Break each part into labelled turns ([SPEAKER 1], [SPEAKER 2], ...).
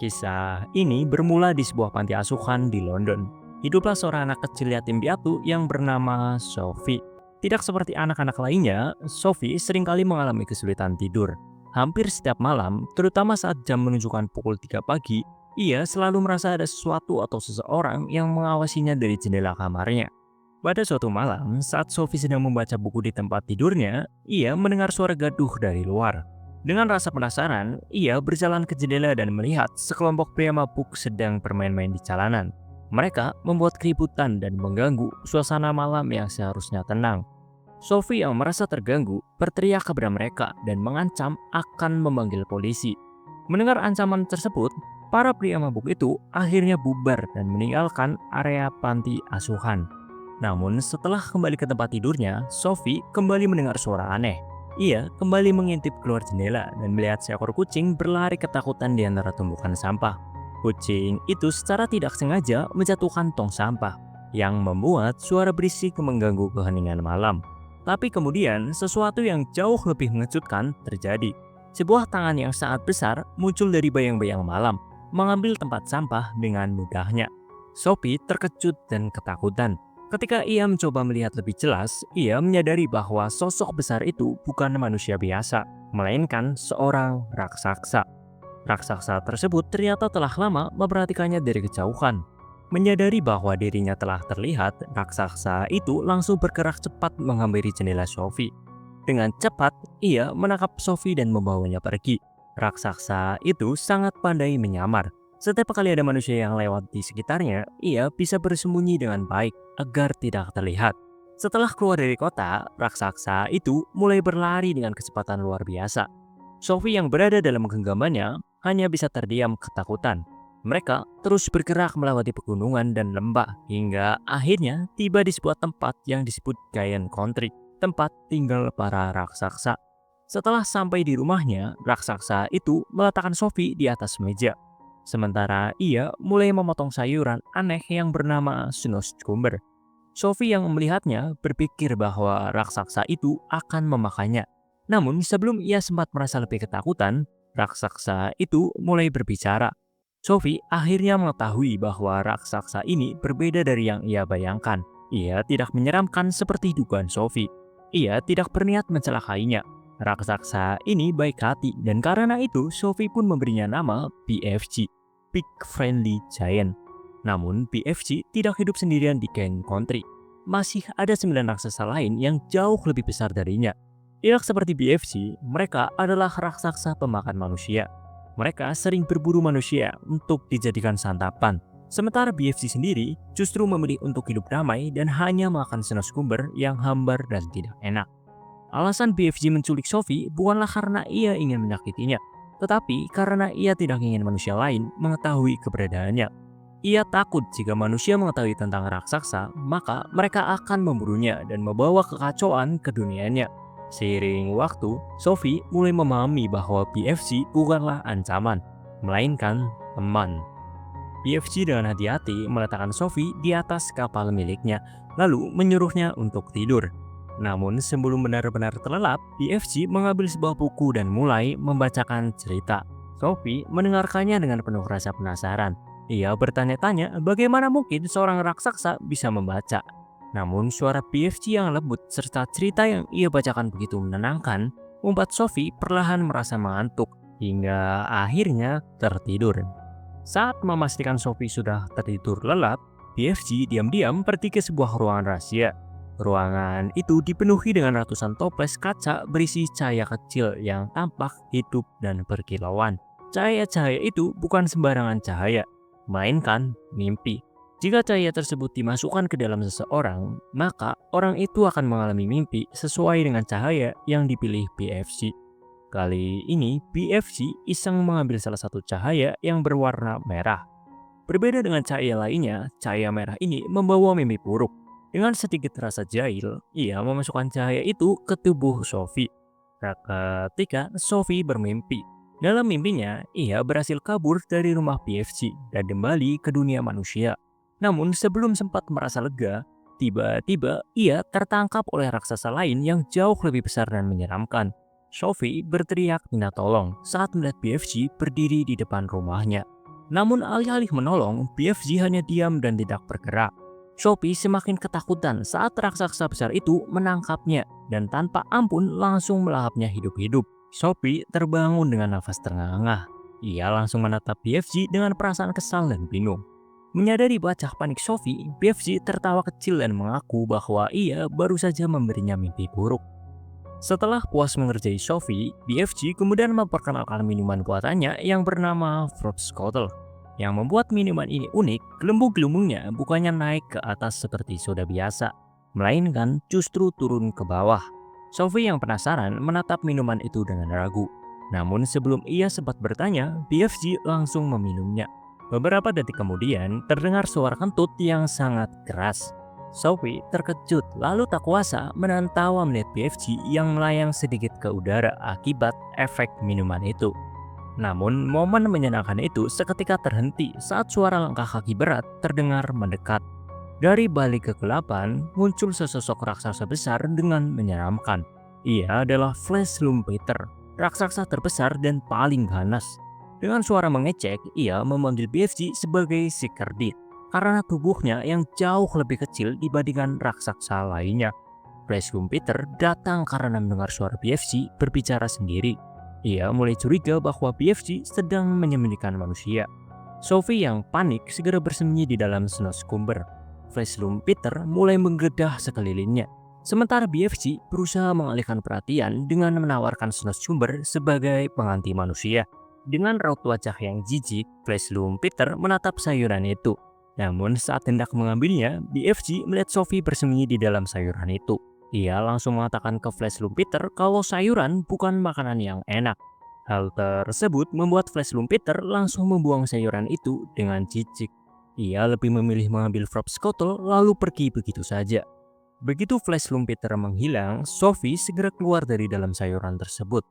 [SPEAKER 1] Kisah ini bermula di sebuah panti asuhan di London. Hiduplah seorang anak kecil yatim piatu yang bernama Sophie. Tidak seperti anak-anak lainnya, Sophie seringkali mengalami kesulitan tidur. Hampir setiap malam, terutama saat jam menunjukkan pukul 3 pagi, ia selalu merasa ada sesuatu atau seseorang yang mengawasinya dari jendela kamarnya. Pada suatu malam, saat Sophie sedang membaca buku di tempat tidurnya, ia mendengar suara gaduh dari luar. Dengan rasa penasaran, ia berjalan ke jendela dan melihat sekelompok pria mabuk sedang bermain-main di jalanan. Mereka membuat keributan dan mengganggu suasana malam yang seharusnya tenang. Sophie yang merasa terganggu berteriak kepada mereka dan mengancam akan memanggil polisi. Mendengar ancaman tersebut, para pria mabuk itu akhirnya bubar dan meninggalkan area panti asuhan. Namun setelah kembali ke tempat tidurnya, Sophie kembali mendengar suara aneh. Ia kembali mengintip keluar jendela dan melihat seekor kucing berlari ketakutan di antara tumpukan sampah. Kucing itu secara tidak sengaja menjatuhkan tong sampah, yang membuat suara berisik mengganggu keheningan malam. Tapi kemudian sesuatu yang jauh lebih mengejutkan terjadi. Sebuah tangan yang sangat besar muncul dari bayang-bayang malam, mengambil tempat sampah dengan mudahnya. Sophie terkejut dan ketakutan. Ketika ia mencoba melihat lebih jelas, ia menyadari bahwa sosok besar itu bukan manusia biasa, melainkan seorang raksasa. Raksasa tersebut ternyata telah lama memperhatikannya dari kejauhan. Menyadari bahwa dirinya telah terlihat, raksasa itu langsung bergerak cepat menghampiri jendela Sophie. Dengan cepat, ia menangkap Sophie dan membawanya pergi. Raksasa itu sangat pandai menyamar. Setiap kali ada manusia yang lewat di sekitarnya, ia bisa bersembunyi dengan baik agar tidak terlihat. Setelah keluar dari kota, raksasa itu mulai berlari dengan kecepatan luar biasa. Sophie yang berada dalam genggamannya hanya bisa terdiam ketakutan. Mereka terus bergerak melewati pegunungan dan lembah hingga akhirnya tiba di sebuah tempat yang disebut Giant Country, tempat tinggal para raksasa. Setelah sampai di rumahnya, raksasa itu meletakkan Sophie di atas meja. Sementara ia mulai memotong sayuran aneh yang bernama Snowscumber. Sophie yang melihatnya berpikir bahwa raksasa itu akan memakannya. Namun sebelum ia sempat merasa lebih ketakutan, raksasa itu mulai berbicara. Sophie akhirnya mengetahui bahwa raksasa ini berbeda dari yang ia bayangkan. Ia tidak menyeramkan seperti dugaan Sophie. Ia tidak berniat mencelakainya. Raksasa ini baik hati dan karena itu Sophie pun memberinya nama BFG, Big Friendly Giant. Namun BFG tidak hidup sendirian di Giant Country. Masih ada 9 raksasa lain yang jauh lebih besar darinya. Tidak seperti BFG, mereka adalah raksasa pemakan manusia. Mereka sering berburu manusia untuk dijadikan santapan. Sementara BFG sendiri justru memilih untuk hidup damai dan hanya makan Snowscumber yang hambar dan tidak enak. Alasan BFG menculik Sophie bukanlah karena ia ingin menyakitinya, tetapi karena ia tidak ingin manusia lain mengetahui keberadaannya. Ia takut jika manusia mengetahui tentang raksasa, maka mereka akan memburunya dan membawa kekacauan ke dunianya. Seiring waktu, Sophie mulai memahami bahwa BFG bukanlah ancaman, melainkan teman. BFG dengan hati-hati meletakkan Sophie di atas kapal miliknya, lalu menyuruhnya untuk tidur. Namun sebelum benar-benar terlelap, BFG mengambil sebuah buku dan mulai membacakan cerita. Sophie mendengarkannya dengan penuh rasa penasaran. Ia bertanya-tanya bagaimana mungkin seorang raksasa bisa membaca. Namun suara BFG yang lembut serta cerita yang ia bacakan begitu menenangkan, membuat Sophie perlahan merasa mengantuk hingga akhirnya tertidur. Saat memastikan Sophie sudah tertidur lelap, BFG diam-diam pergi ke sebuah ruangan rahasia. Ruangan itu dipenuhi dengan ratusan toples kaca berisi cahaya kecil yang tampak hidup dan berkilauan. Cahaya-cahaya itu bukan sembarangan cahaya, melainkan mimpi. Jika cahaya tersebut dimasukkan ke dalam seseorang, maka orang itu akan mengalami mimpi sesuai dengan cahaya yang dipilih BFG. Kali ini, BFG iseng mengambil salah satu cahaya yang berwarna merah. Berbeda dengan cahaya lainnya, cahaya merah ini membawa mimpi buruk. Dengan sedikit rasa jahil, ia memasukkan cahaya itu ke tubuh Sophie. Ketika Sophie bermimpi, dalam mimpinya ia berhasil kabur dari rumah BFG dan kembali ke dunia manusia. Namun sebelum sempat merasa lega, tiba-tiba ia tertangkap oleh raksasa lain yang jauh lebih besar dan menyeramkan. Sophie berteriak minta tolong saat melihat BFG berdiri di depan rumahnya. Namun alih-alih menolong, BFG hanya diam dan tidak bergerak. Sophie semakin ketakutan saat raksasa besar itu menangkapnya dan tanpa ampun langsung melahapnya hidup-hidup. Sophie terbangun dengan nafas terengah-engah. Ia langsung menatap BFG dengan perasaan kesal dan bingung. Menyadari bacah panik Sophie, BFG tertawa kecil dan mengaku bahwa ia baru saja memberinya mimpi buruk. Setelah puas mengerjai Sophie, BFG kemudian memperkenalkan minuman buatannya yang bernama Fruit Scottle. Yang membuat minuman ini unik, gelembung-gelembungnya bukannya naik ke atas seperti soda biasa, melainkan justru turun ke bawah. Sophie yang penasaran menatap minuman itu dengan ragu. Namun sebelum ia sempat bertanya, BFG langsung meminumnya. Beberapa detik kemudian, terdengar suara kentut yang sangat keras. Sophie terkejut lalu tak kuasa menahan tawa melihat BFG yang melayang sedikit ke udara akibat efek minuman itu. Namun momen menyenangkan itu seketika terhenti saat suara langkah kaki berat terdengar mendekat. Dari balik kegelapan muncul sesosok raksasa besar dengan menyeramkan. Ia adalah Flash Lumpeter, raksasa terbesar dan paling ganas. Dengan suara mengecek, ia memanggil BFG sebagai Sikerdit karena tubuhnya yang jauh lebih kecil dibandingkan raksasa lainnya. Flash Lumpeter datang karena mendengar suara BFG berbicara sendiri. Ia mulai curiga bahwa BFG sedang menyembunyikan manusia. Sophie yang panik segera bersembunyi di dalam snowscumber. Flash Lumpeter mulai menggeledah sekelilingnya. Sementara BFG berusaha mengalihkan perhatian dengan menawarkan snowscumber sebagai pengganti manusia. Dengan raut wajah yang jijik, Flash Lumpeter menatap sayuran itu. Namun saat hendak mengambilnya, BFG melihat Sophie bersembunyi di dalam sayuran itu. Ia langsung mengatakan ke Flash Lumpeter kalau sayuran bukan makanan yang enak. Hal tersebut membuat Flash Lumpeter langsung membuang sayuran itu dengan jijik. Ia lebih memilih mengambil Fruit Scottle lalu pergi begitu saja. Begitu Flash Lumpeter menghilang, Sophie segera keluar dari dalam sayuran tersebut.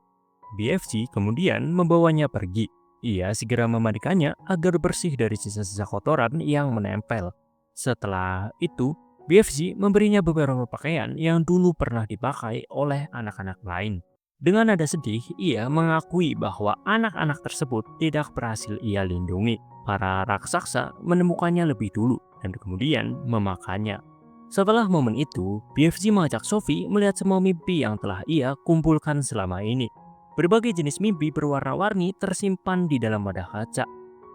[SPEAKER 1] BFG kemudian membawanya pergi. Ia segera memandikannya agar bersih dari sisa-sisa kotoran yang menempel. Setelah itu, BFG memberinya beberapa pakaian yang dulu pernah dipakai oleh anak-anak lain. Dengan nada sedih, ia mengakui bahwa anak-anak tersebut tidak berhasil ia lindungi. Para raksasa menemukannya lebih dulu dan kemudian memakannya. Setelah momen itu, BFG mengajak Sophie melihat semua mimpi yang telah ia kumpulkan selama ini. Berbagai jenis mimpi berwarna-warni tersimpan di dalam wadah kaca.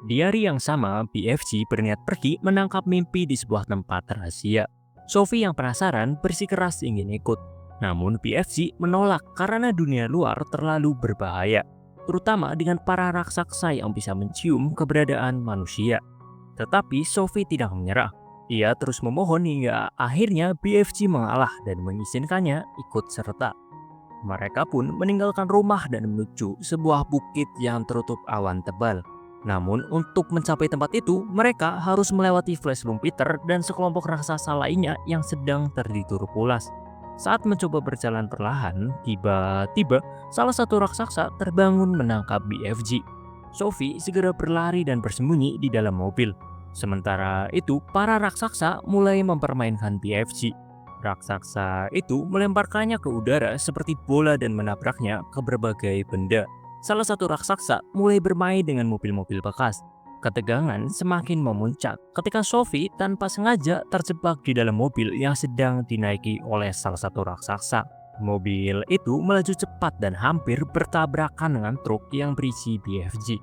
[SPEAKER 1] Di hari yang sama, BFG berniat pergi menangkap mimpi di sebuah tempat rahasia. Sophie yang penasaran bersikeras ingin ikut. Namun BFG menolak karena dunia luar terlalu berbahaya, terutama dengan para raksasa yang bisa mencium keberadaan manusia. Tetapi Sophie tidak menyerah. Ia terus memohon hingga akhirnya BFG mengalah dan mengizinkannya ikut serta. Mereka pun meninggalkan rumah dan menuju sebuah bukit yang tertutup awan tebal. Namun untuk mencapai tempat itu, mereka harus melewati Flash Lumpeter dan sekelompok raksasa lainnya yang sedang tertidur pulas. Saat mencoba berjalan perlahan, tiba-tiba salah satu raksasa terbangun menangkap BFG. Sophie segera berlari dan bersembunyi di dalam mobil. Sementara itu, para raksasa mulai mempermainkan BFG. Raksasa itu melemparkannya ke udara seperti bola dan menabraknya ke berbagai benda. Salah satu raksasa mulai bermain dengan mobil-mobil bekas. Ketegangan semakin memuncak ketika Sophie tanpa sengaja terjebak di dalam mobil yang sedang dinaiki oleh salah satu raksasa. Mobil itu melaju cepat dan hampir bertabrakan dengan truk yang berisi BFG.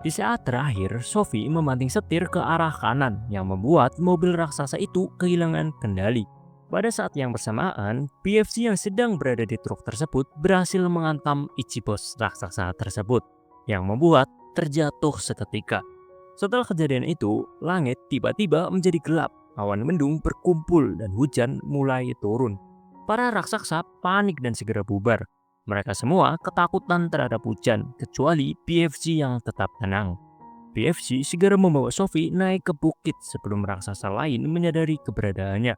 [SPEAKER 1] Di saat terakhir, Sophie memanting setir ke arah kanan yang membuat mobil raksasa itu kehilangan kendali. Pada saat yang bersamaan, BFG yang sedang berada di truk tersebut berhasil menghantam Ichibos raksasa tersebut, yang membuat terjatuh seketika. Setelah kejadian itu, langit tiba-tiba menjadi gelap, awan mendung berkumpul dan hujan mulai turun. Para raksasa panik dan segera bubar. Mereka semua ketakutan terhadap hujan, kecuali BFG yang tetap tenang. BFG segera membawa Sophie naik ke bukit sebelum raksasa lain menyadari keberadaannya.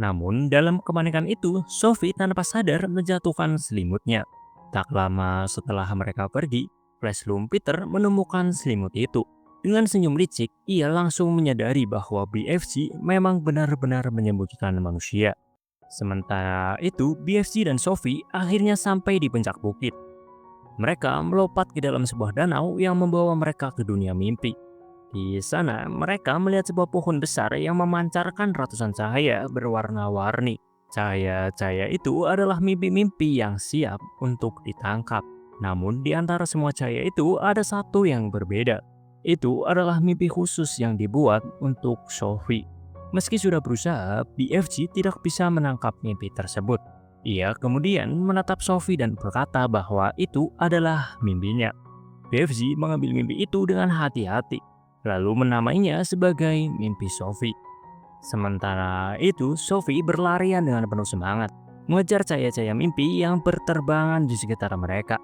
[SPEAKER 1] Namun dalam kepanikan itu, Sophie tanpa sadar menjatuhkan selimutnya. Tak lama setelah mereka pergi, Flash Lumpeter menemukan selimut itu. Dengan senyum licik, ia langsung menyadari bahwa BFG memang benar-benar menyembunyikan manusia. Sementara itu, BFG dan Sophie akhirnya sampai di puncak bukit. Mereka melompat ke dalam sebuah danau yang membawa mereka ke dunia mimpi. Di sana, mereka melihat sebuah pohon besar yang memancarkan ratusan cahaya berwarna-warni. Cahaya-cahaya itu adalah mimpi-mimpi yang siap untuk ditangkap. Namun, di antara semua cahaya itu ada satu yang berbeda. Itu adalah mimpi khusus yang dibuat untuk Sophie. Meski sudah berusaha, BFG tidak bisa menangkap mimpi tersebut. Ia kemudian menatap Sophie dan berkata bahwa itu adalah mimpinya. BFG mengambil mimpi itu dengan hati-hati, lalu menamainya sebagai mimpi Sophie. Sementara itu, Sophie berlarian dengan penuh semangat, mengejar cahaya-cahaya mimpi yang berterbangan di sekitar mereka.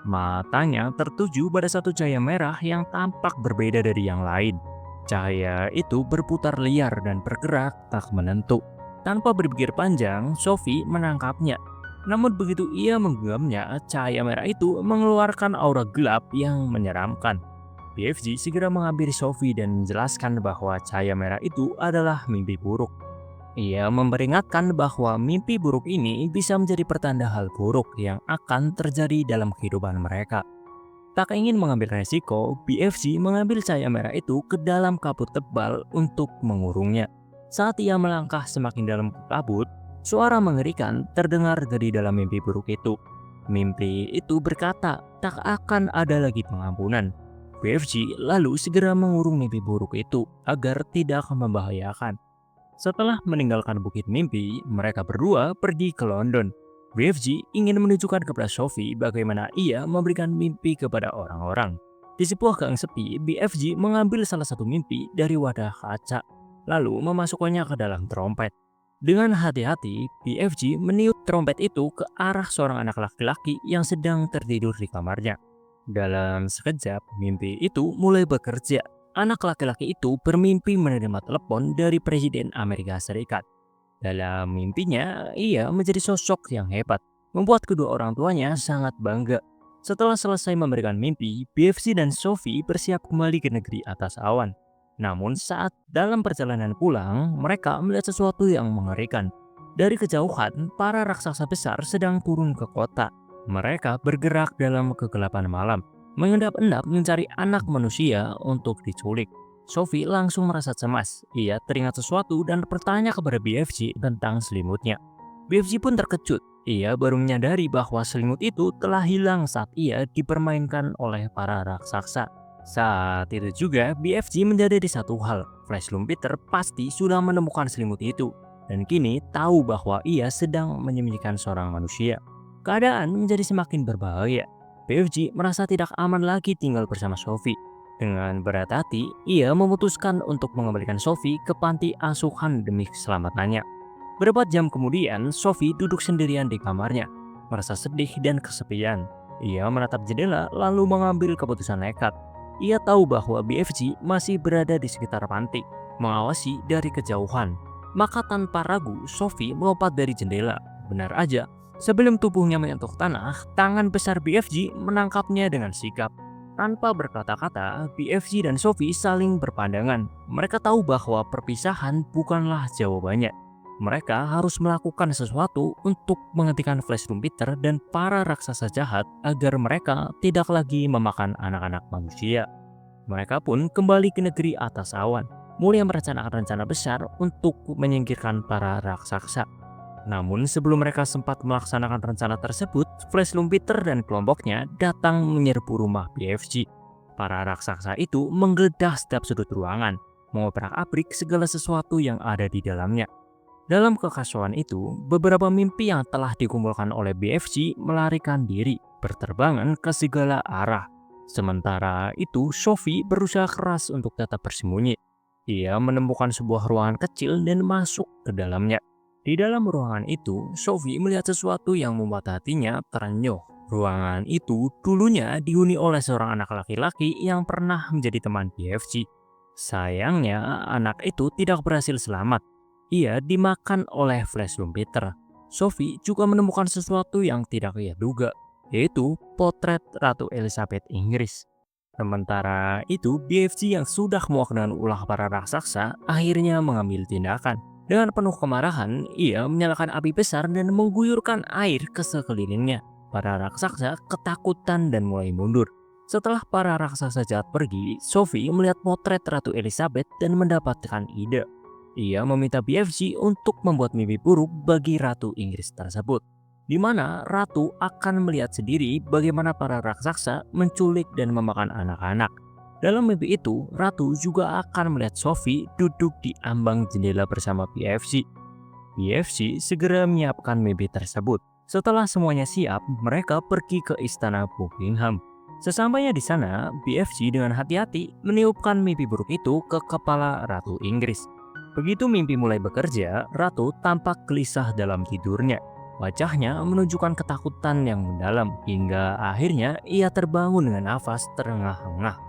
[SPEAKER 1] Matanya tertuju pada satu cahaya merah yang tampak berbeda dari yang lain. Cahaya itu berputar liar dan bergerak tak menentu. Tanpa berpikir panjang, Sophie menangkapnya. Namun begitu ia menggenggamnya, cahaya merah itu mengeluarkan aura gelap yang menyeramkan. BFG segera menghampiri Sophie dan menjelaskan bahwa cahaya merah itu adalah mimpi buruk. Ia memperingatkan bahwa mimpi buruk ini bisa menjadi pertanda hal buruk yang akan terjadi dalam kehidupan mereka. Tak ingin mengambil resiko, BFG mengambil cahaya merah itu ke dalam kabut tebal untuk mengurungnya. Saat ia melangkah semakin dalam ke kabut, suara mengerikan terdengar dari dalam mimpi buruk itu. Mimpi itu berkata, tak akan ada lagi pengampunan. BFG lalu segera mengurung mimpi buruk itu agar tidak membahayakan. Setelah meninggalkan Bukit Mimpi, mereka berdua pergi ke London. BFG ingin menunjukkan kepada Sophie bagaimana ia memberikan mimpi kepada orang-orang. Di sebuah gang sepi, BFG mengambil salah satu mimpi dari wadah kaca, lalu memasukkannya ke dalam trompet. Dengan hati-hati, BFG meniup trompet itu ke arah seorang anak laki-laki yang sedang tertidur di kamarnya. Dalam sekejap, mimpi itu mulai bekerja. Anak laki-laki itu bermimpi menerima telepon dari Presiden Amerika Serikat. Dalam mimpinya, ia menjadi sosok yang hebat, membuat kedua orang tuanya sangat bangga. Setelah selesai memberikan mimpi, BFG dan Sophie bersiap kembali ke negeri atas awan. Namun saat dalam perjalanan pulang, mereka melihat sesuatu yang mengerikan. Dari kejauhan, para raksasa besar sedang turun ke kota. Mereka bergerak dalam kegelapan malam, mengendap-endap mencari anak manusia untuk diculik. Sophie langsung merasa cemas. Ia teringat sesuatu dan bertanya kepada BFG tentang selimutnya. BFG pun terkejut. Ia baru menyadari bahwa selimut itu telah hilang saat ia dipermainkan oleh para raksasa. Saat itu juga BFG menyadari satu hal. Flash Peter pasti sudah menemukan selimut itu dan kini tahu bahwa ia sedang menyembunyikan seorang manusia. Keadaan menjadi semakin berbahaya. BFG merasa tidak aman lagi tinggal bersama Sophie. Dengan berat hati, ia memutuskan untuk mengembalikan Sophie ke panti asuhan demi keselamatannya. Beberapa jam kemudian, Sophie duduk sendirian di kamarnya, merasa sedih dan kesepian. Ia menatap jendela lalu mengambil keputusan nekat. Ia tahu bahwa BFG masih berada di sekitar panti, mengawasi dari kejauhan. Maka tanpa ragu, Sophie melompat dari jendela. Benar aja, sebelum tubuhnya menyentuh tanah, tangan besar BFG menangkapnya dengan sigap. Tanpa berkata-kata, BFG dan Sophie saling berpandangan. Mereka tahu bahwa perpisahan bukanlah jawabannya. Mereka harus melakukan sesuatu untuk menghentikan Flash Peter dan para raksasa jahat agar mereka tidak lagi memakan anak-anak manusia. Mereka pun kembali ke negeri atas awan, mulai merencanakan rencana besar untuk menyingkirkan para raksasa. Namun sebelum mereka sempat melaksanakan rencana tersebut, Flash Peter dan kelompoknya datang menyerbu rumah BFG. Para raksasa itu menggeledah setiap sudut ruangan, mengobrak-abrik segala sesuatu yang ada di dalamnya. Dalam kekacauan itu, beberapa mimpi yang telah dikumpulkan oleh BFG melarikan diri, berterbangan ke segala arah. Sementara itu, Sophie berusaha keras untuk tetap bersembunyi. Ia menemukan sebuah ruangan kecil dan masuk ke dalamnya. Di dalam ruangan itu, Sophie melihat sesuatu yang membuat hatinya terenyuh. Ruangan itu dulunya dihuni oleh seorang anak laki-laki yang pernah menjadi teman BFG. Sayangnya, anak itu tidak berhasil selamat. Ia dimakan oleh Flash Peter. Sophie juga menemukan sesuatu yang tidak ia duga, yaitu potret Ratu Elizabeth Inggris. Sementara itu, BFG yang sudah muak dengan ulah para raksasa akhirnya mengambil tindakan. Dengan penuh kemarahan, ia menyalakan api besar dan mengguyurkan air ke sekelilingnya. Para raksasa ketakutan dan mulai mundur. Setelah para raksasa jahat pergi, Sophie melihat potret Ratu Elizabeth dan mendapatkan ide. Ia meminta BFG untuk membuat mimpi buruk bagi Ratu Inggris tersebut, di mana Ratu akan melihat sendiri bagaimana para raksasa menculik dan memakan anak-anak. Dalam mimpi itu, Ratu juga akan melihat Sophie duduk di ambang jendela bersama BFG. BFG segera menyiapkan mimpi tersebut. Setelah semuanya siap, mereka pergi ke istana Buckingham. Sesampainya di sana, BFG dengan hati-hati meniupkan mimpi buruk itu ke kepala Ratu Inggris. Begitu mimpi mulai bekerja, Ratu tampak gelisah dalam tidurnya. Wajahnya menunjukkan ketakutan yang mendalam, hingga akhirnya ia terbangun dengan nafas terengah-engah.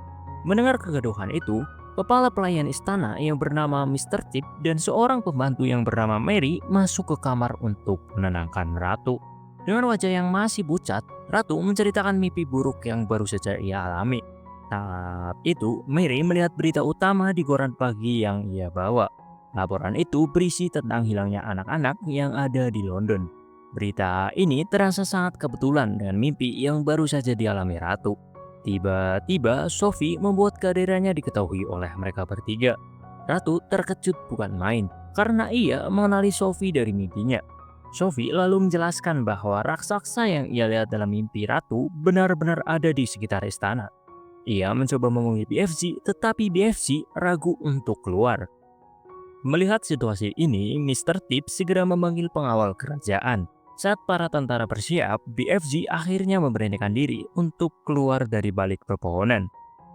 [SPEAKER 1] Mendengar kegaduhan itu, kepala pelayan istana yang bernama Mr. Tip dan seorang pembantu yang bernama Mary masuk ke kamar untuk menenangkan Ratu. Dengan wajah yang masih pucat, Ratu menceritakan mimpi buruk yang baru saja ia alami. Saat itu, Mary melihat berita utama di koran pagi yang ia bawa. Laporan itu berisi tentang hilangnya anak-anak yang ada di London. Berita ini terasa sangat kebetulan dengan mimpi yang baru saja dialami Ratu. Tiba-tiba, Sophie membuat kehadirannya diketahui oleh mereka bertiga. Ratu terkejut bukan main, karena ia mengenali Sophie dari mimpinya. Sophie lalu menjelaskan bahwa raksasa yang ia lihat dalam mimpi Ratu benar-benar ada di sekitar istana. Ia mencoba memanggil BFG, tetapi BFG ragu untuk keluar. Melihat situasi ini, Mr. Tip segera memanggil pengawal kerajaan. Saat para tentara bersiap, BFG akhirnya memberanikan diri untuk keluar dari balik pepohonan.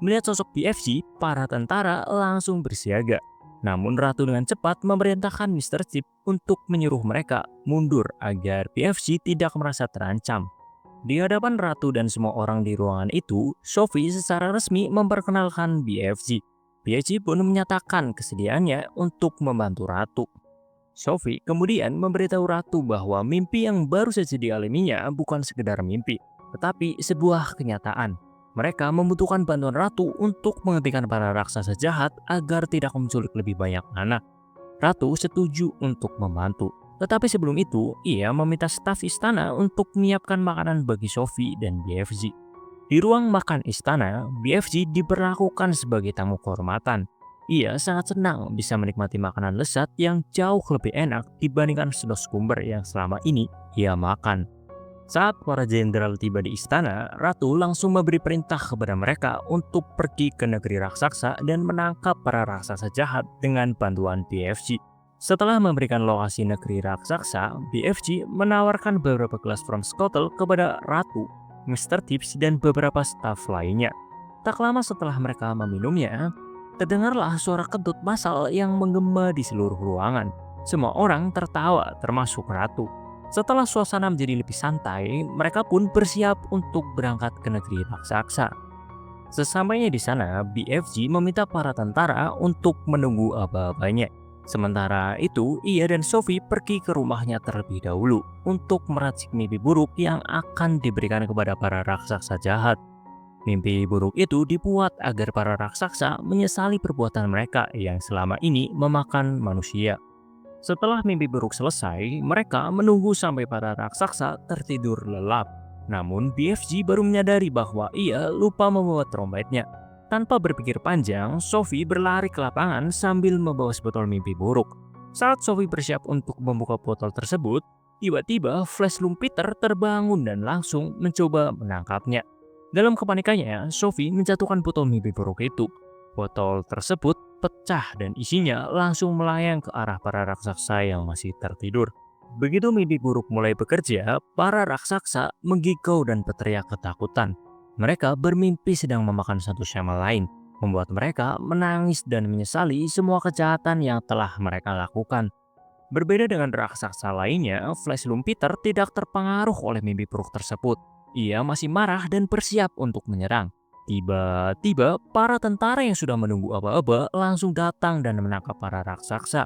[SPEAKER 1] Melihat sosok BFG, para tentara langsung bersiaga. Namun Ratu dengan cepat memerintahkan Mr. Tip untuk menyuruh mereka mundur agar BFG tidak merasa terancam. Di hadapan Ratu dan semua orang di ruangan itu, Sophie secara resmi memperkenalkan BFG. BFG pun menyatakan kesediaannya untuk membantu Ratu. Sophie kemudian memberitahu Ratu bahwa mimpi yang baru saja dialaminya bukan sekedar mimpi, tetapi sebuah kenyataan. Mereka membutuhkan bantuan Ratu untuk menghentikan para raksasa jahat agar tidak menculik lebih banyak anak. Ratu setuju untuk membantu, tetapi sebelum itu ia meminta staf istana untuk menyiapkan makanan bagi Sophie dan BFG. Di ruang makan istana, BFG diperlakukan sebagai tamu kehormatan. Ia sangat senang bisa menikmati makanan lezat yang jauh lebih enak dibandingkan snoskumber yang selama ini ia makan. Saat para jenderal tiba di istana, Ratu langsung memberi perintah kepada mereka untuk pergi ke negeri raksasa dan menangkap para raksasa jahat dengan bantuan BFG. Setelah memberikan lokasi negeri raksasa, BFG menawarkan beberapa gelas from Scottle kepada Ratu, Mr. Tips, dan beberapa staf lainnya. Tak lama setelah mereka meminumnya, terdengarlah suara kentut massal yang menggema di seluruh ruangan. Semua orang tertawa, termasuk Ratu. Setelah suasana menjadi lebih santai, mereka pun bersiap untuk berangkat ke negeri raksasa. Sesampainya di sana, BFG meminta para tentara untuk menunggu aba-abanya. Sementara itu, ia dan Sophie pergi ke rumahnya terlebih dahulu untuk meracik mimpi buruk yang akan diberikan kepada para raksasa jahat. Mimpi buruk itu dibuat agar para raksasa menyesali perbuatan mereka yang selama ini memakan manusia. Setelah mimpi buruk selesai, mereka menunggu sampai para raksasa tertidur lelap. Namun BFG baru menyadari bahwa ia lupa membawa trompetnya. Tanpa berpikir panjang, Sophie berlari ke lapangan sambil membawa sebotol mimpi buruk. Saat Sophie bersiap untuk membuka botol tersebut, tiba-tiba Flash Peter terbangun dan langsung mencoba menangkapnya. Dalam kepanikannya, Sophie menjatuhkan botol mimpi buruk itu. Botol tersebut pecah dan isinya langsung melayang ke arah para raksasa yang masih tertidur. Begitu mimpi buruk mulai bekerja, para raksasa menggigau dan berteriak ketakutan. Mereka bermimpi sedang memakan satu sama lain, membuat mereka menangis dan menyesali semua kejahatan yang telah mereka lakukan. Berbeda dengan raksasa lainnya, Flash Peter tidak terpengaruh oleh mimpi buruk tersebut. Ia masih marah dan bersiap untuk menyerang. Tiba-tiba, para tentara yang sudah menunggu aba-aba langsung datang dan menangkap para raksasa.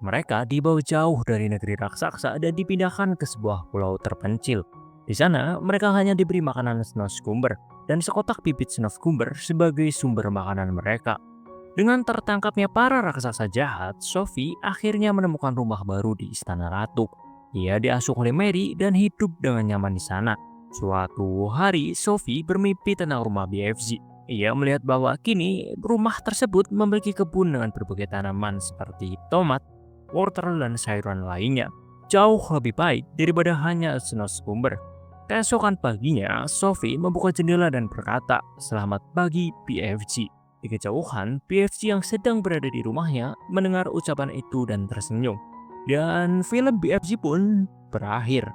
[SPEAKER 1] Mereka dibawa jauh dari negeri raksasa dan dipindahkan ke sebuah pulau terpencil. Di sana, mereka hanya diberi makanan snoskumber dan sekotak bibit snoskumber sebagai sumber makanan mereka. Dengan tertangkapnya para raksasa jahat, Sophie akhirnya menemukan rumah baru di Istana Ratu. Ia diasuh oleh Mary dan hidup dengan nyaman di sana. Suatu hari, Sophie bermimpi tentang rumah BFG. Ia melihat bahwa kini rumah tersebut memiliki kebun dengan berbagai tanaman seperti tomat, wortel, dan sayuran lainnya. Jauh lebih baik daripada hanya sumber. Keesokan paginya, Sophie membuka jendela dan berkata, "Selamat pagi, BFG." Di kejauhan, BFG yang sedang berada di rumahnya mendengar ucapan itu dan tersenyum. Dan film BFG pun berakhir.